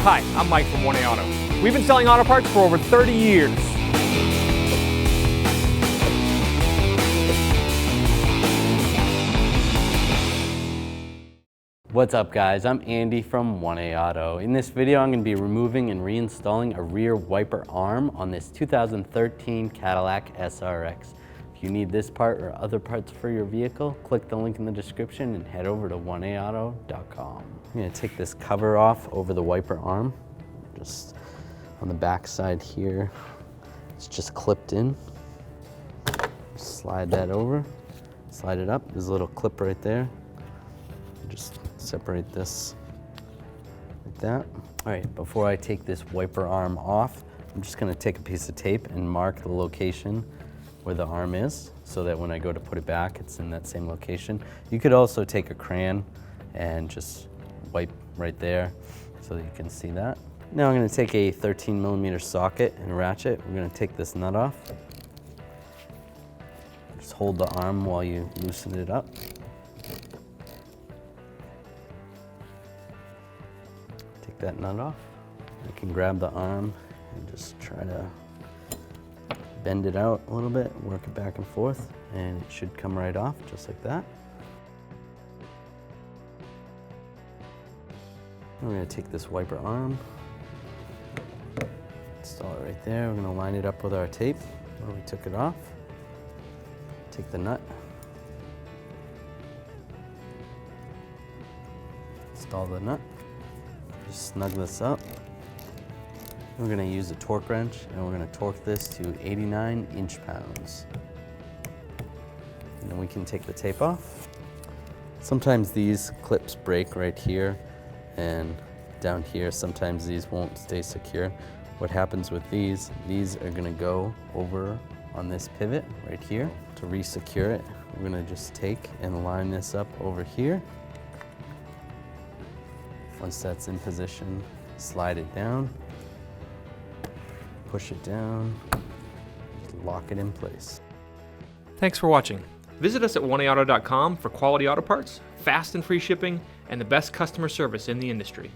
Hi, I'm Mike from 1A Auto. We've been selling auto parts for over 30 years. What's up guys, I'm Andy from 1A Auto. In this video I'm going to be removing and reinstalling a rear wiper arm on this 2013 Cadillac SRX. If you need this part or other parts for your vehicle, click the link in the description and head over to 1aauto.com. I'm going to take this cover off over the wiper arm, just on the back side here. It's just clipped in. Slide that over, slide it up. There's a little clip right there. Just separate this like that. All right, before I take this wiper arm off, I'm just gonna take a piece of tape and mark the location where the arm is so that when I go to put it back, it's in that same location. You could also take a crayon and just wipe right there so that you can see that. Now I'm gonna take a 13mm socket and ratchet. We're gonna take this nut off. Just hold the arm while you loosen it up. Take that nut off. You can grab the arm and just try to bend it out a little bit, work it back and forth, and it should come right off just like that. We're going to take this wiper arm, install it right there. We're going to line it up with our tape where we took it off. Take the nut, install the nut. Just snug this up. We're going to use a torque wrench and we're going to torque this to 89 inch-pounds. And then we can take the tape off. Sometimes these clips break right here and down here. Sometimes these won't stay secure. What happens with these are going to go over on this pivot right here. To re-secure it, we're going to just take and line this up over here. Once that's in position, slide it down, push it down, lock it in place. Thanks for watching. Visit us at 1aauto.com for quality auto parts, fast and free shipping, and the best customer service in the industry.